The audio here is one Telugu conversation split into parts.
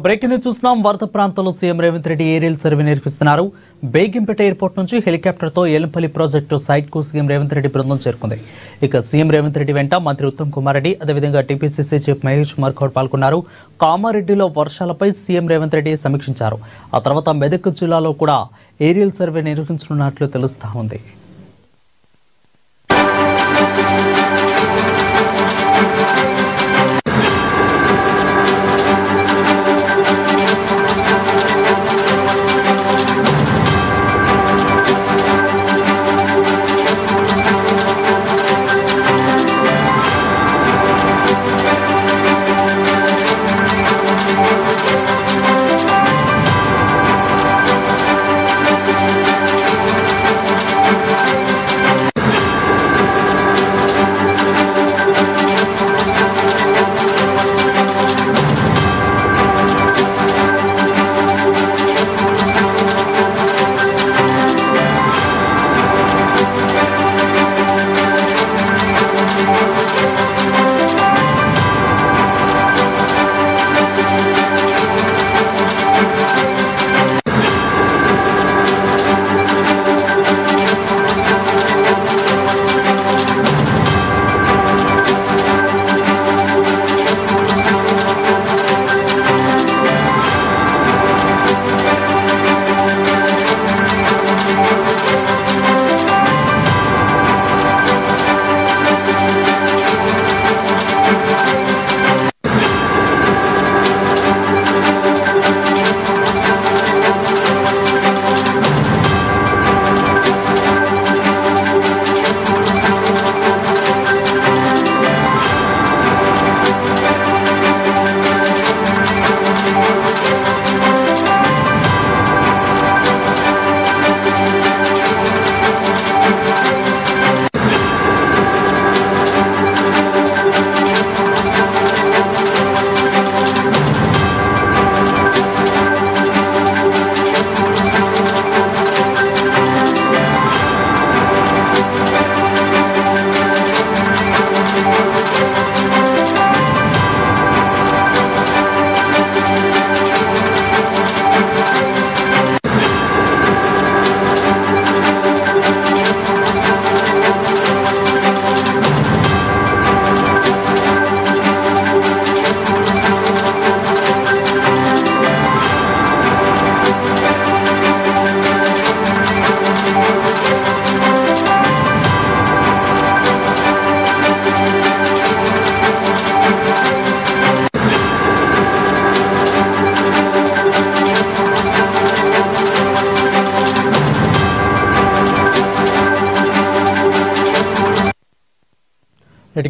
బ్రేకింగ్ న్యూస్ చూస్తున్నాం. వరద ప్రాంతాల్లో CM Revanth Reddy aerial survey నిర్వహిస్తున్నారు. బేగంపేట ఎయిర్పోర్ట్ నుంచి హెలికాప్టర్తో ఎల్లంపల్లి ప్రాజెక్టు సైట్కు సీఎం రేవంత్ రెడ్డి బృందం చేరుకుంది. ఇక సీఎం రేవంత్ రెడ్డి వెంట మంత్రి ఉత్తమ్ కుమార్ రెడ్డి, అదేవిధంగా టీపీసీసీ చీఫ్ మహేష్ కుమార్ గౌడ్ పాల్గొన్నారు. కామారెడ్డిలో వర్షాలపై సీఎం రేవంత్ రెడ్డి సమీక్షించారు. ఆ తర్వాత మెదక్ జిల్లాలో కూడా ఏరియల్ సర్వే నిర్వహించనున్నట్లు తెలుస్తా ఉంది.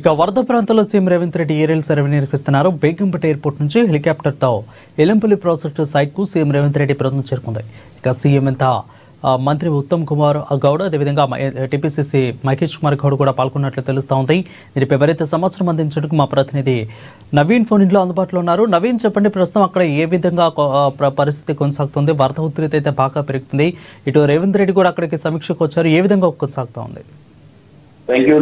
ఇక వరద ప్రాంతాల్లో CM Revanth Reddy aerial survey నిర్వహిస్తున్నారు. బేగంపేట ఎయిర్పోర్ట్ నుంచి హెలికాప్టర్తో ఎల్లంపల్లి ప్రాజెక్టు సైట్కు సీఎం రేవంత్ రెడ్డి బృందం చేరుకుంది. ఇక సీఎం ఎంత మంత్రి ఉత్తమ్ కుమార్ గౌడ్, అదేవిధంగా టీపీసీసీ మహేష్ కుమార్ గౌడ్ కూడా పాల్గొన్నట్లు తెలుస్తూ ఉంది. దీనిపై ఎవరైతే సమాచారం అందించడానికి మా ప్రతినిధి నవీన్ ఫోన్ ఇంట్లో అందుబాటులో ఉన్నారు. నవీన్, చెప్పండి, ప్రస్తుతం అక్కడ ఏ విధంగా పరిస్థితి కొనసాగుతుంది? వరద ఉధృతి అయితే బాగా పెరుగుతుంది. ఇటు రేవంత్ రెడ్డి కూడా అక్కడికి సమీక్షకు వచ్చారు. ఏ విధంగా కొనసాగుతూ ఉంది? Thank you.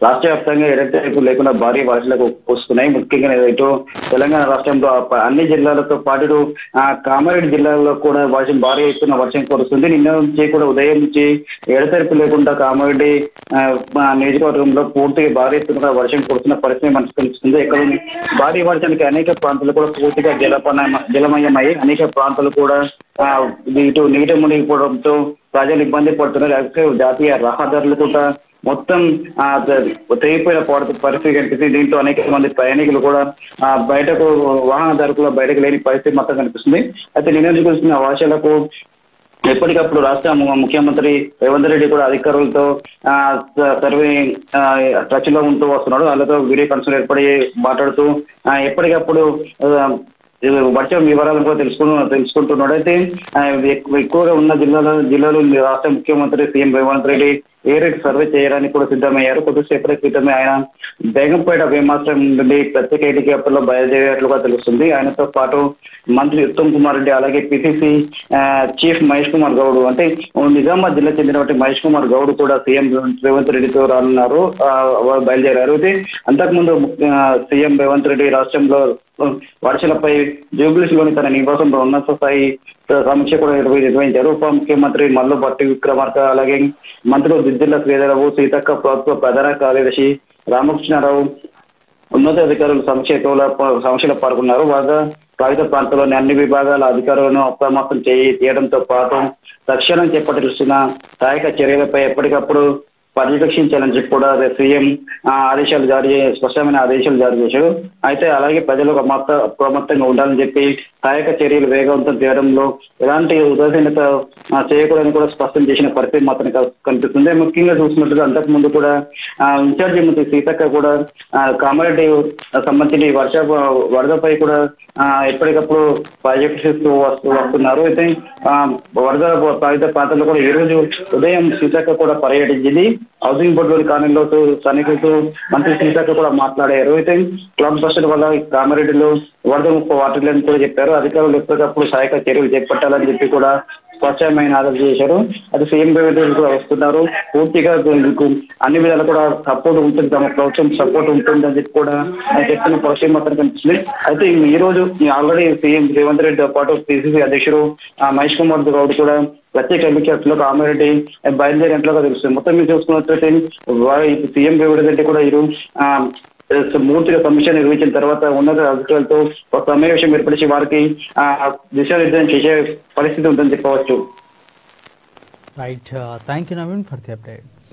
రాష్ట్ర వ్యాప్తంగా ఎడతెరిపి లేకుండా భారీ వర్షాలకు వస్తున్నాయి. ముఖ్యంగా ఇటు తెలంగాణ రాష్ట్రంలో అన్ని జిల్లాలతో పాటు కామారెడ్డి జిల్లాలో కూడా వర్షం భారీ ఎత్తున వర్షం కురుస్తుంది. నిన్న నుంచి కూడా ఉదయం నుంచి ఎడతెరిపి లేకుండా కామారెడ్డి నియోజకవర్గంలో పూర్తిగా భారీ ఎత్తున వర్షం కురుస్తున్న పరిస్థితి మనకు కనిపిస్తుంది. ఇక్కడ భారీ వర్షానికి అనేక ప్రాంతాలు కూడా పూర్తిగా జలమయమై అనేక ప్రాంతాలు కూడా ఇటు నీట మునిగిపోవడంతో ప్రజలు ఇబ్బంది పడుతున్నారు. జాతీయ రహదారులు కూడా మొత్తం తెగిపోయిన పరిస్థితి కనిపిస్తుంది. దీంతో అనేక మంది ప్రయాణికులు కూడా బయటకు వాహనదారులు బయటకు లేని పరిస్థితి మొత్తం కనిపిస్తుంది. అయితే నిన్న కురుస్తున్న వర్షాలకు ఎప్పటికప్పుడు రాష్ట్ర ముఖ్యమంత్రి రేవంత్ రెడ్డి కూడా అధికారులతో సర్వే టచ్ లో ఉంటూ వస్తున్నాడు. వాళ్ళతో వీడియో కాన్ఫరెన్స్ ఏర్పడి మాట్లాడుతూ ఎప్పటికప్పుడు వర్షం వివరాలను కూడా తెలుసుకుంటున్నాడు. అయితే ఎక్కువగా ఉన్న జిల్లాలో రాష్ట్ర ముఖ్యమంత్రి CM Revanth Reddy air ride survey చేయడానికి కూడా సిద్ధమయ్యారు. కొద్దిసేపటి క్రితమే ఆయన బేగంపేట విమానాశ్రయం నుండి ప్రత్యేక హెలికాప్టర్ లో బయలుదేరినట్లుగా తెలుస్తుంది. ఆయనతో పాటు మంత్రి ఉత్తమ్ కుమార్ రెడ్డి, అలాగే పిసిసి చీఫ్ మహేష్ కుమార్ గౌడ్, అంటే నిజామాబాద్ జిల్లా చెందినటువంటి మహేష్ కుమార్ గౌడ్ కూడా సీఎం రేవంత్ రెడ్డితో రానున్నారు, బయలుదేరారు. అయితే అంతకుముందు సీఎం రేవంత్ రెడ్డి రాష్ట్రంలో వర్షాలపై జూబ్లీస్ లోని తన నివాసంలో ఉన్నత స్థాయి సమీక్ష కూడా నిర్వహించారు. ఉప ముఖ్యమంత్రి మల్లు భట్టి విక్రమార్క, అలాగే మంత్రులు దిద్దిల్ల శ్రీధరరావు, సీతక్క, ప్రభుత్వ ప్రధాన కార్యదర్శి రామకృష్ణారావు, ఉన్నతాధికారులు సమీక్షలో పాల్గొన్నారు. వాగా బాధిత ప్రాంతంలోని అన్ని విభాగాల అధికారులను అప్రమత్తం చేయడంతో పాటు తక్షణం చేపట్టాల్సిన సహాయక చర్యలపై ఎప్పటికప్పుడు పర్యవేక్షించాలని చెప్పి కూడా సీఎం స్పష్టమైన ఆదేశాలు జారీ చేశారు. అయితే అలాగే ప్రజలు అప్రమత్తంగా ఉండాలని చెప్పి సహాయక చర్యలు వేగవంతం చేయడంలో ఎలాంటి ఉదాసీనత చేయకూడదని కూడా స్పష్టం చేసిన పరిస్థితి మాత్రం కనిపిస్తుంది. ముఖ్యంగా చూసినట్టుగా అంతకుముందు కూడా ఇన్ఛార్జి మంత్రి సీతక్క కూడా కామారెడ్డి సంబంధించి వరదపై కూడా ఎప్పటికప్పుడు పర్యవేక్షిస్తూ వస్తున్నారు. అయితే వరద బాధిత ప్రాంతాల్లో కూడా ఈ రోజు ఉదయం సీతక్క కూడా పర్యటించింది. హౌసింగ్ బోర్డులోని కాలనీలో సన్నిహితులు మంత్రి సీతక్క కూడా మాట్లాడారు. అయితే క్లబ్ బస్టర్ వల్ల కామారెడ్డిలో వరద ముప్పు వాటిల్లని కూడా చెప్పారు. అధికారులు ఎప్పటికప్పుడు సహాయక చర్యలు చేపట్టాలని చెప్పి కూడా స్పష్టమైన ఆదేశాలు చేశారు. అది సీఎం రేవంత్ రెడ్డి కూడా వస్తున్నారు. పూర్తిగా అన్ని విధాలు కూడా సపోర్ట్ ఉంటుంది, తమ ప్రభుత్వం సపోర్ట్ ఉంటుంది అని చెప్పి కూడా చెప్తున్న పరిస్థితి మాత్రం కనిపిస్తుంది. అయితే ఈ రోజు ఆల్రెడీ సీఎం రేవంత్ రెడ్డితో పాటు పిసిసి అధ్యక్షుడు మహేష్ కుమార్ గౌడ్ కూడా ప్రత్యేక హెలికాప్టర్ లో కామారెడ్డి బయలుదేరినట్లుగా తెలుస్తుంది. మొత్తం మీరు చూసుకున్నట్లయితే సీఎం రేవంత్ రెడ్డి కూడా ఈరోజు పూర్తిగా సమీక్ష నిర్వహించిన తర్వాత ఉన్నత అధికారులతో ఒక సమావేశం ఏర్పరిచి వారికి దిశానిర్దేశం చేసే పరిస్థితి ఉందని చెప్పవచ్చు. Right, thank you Naveen for the updates.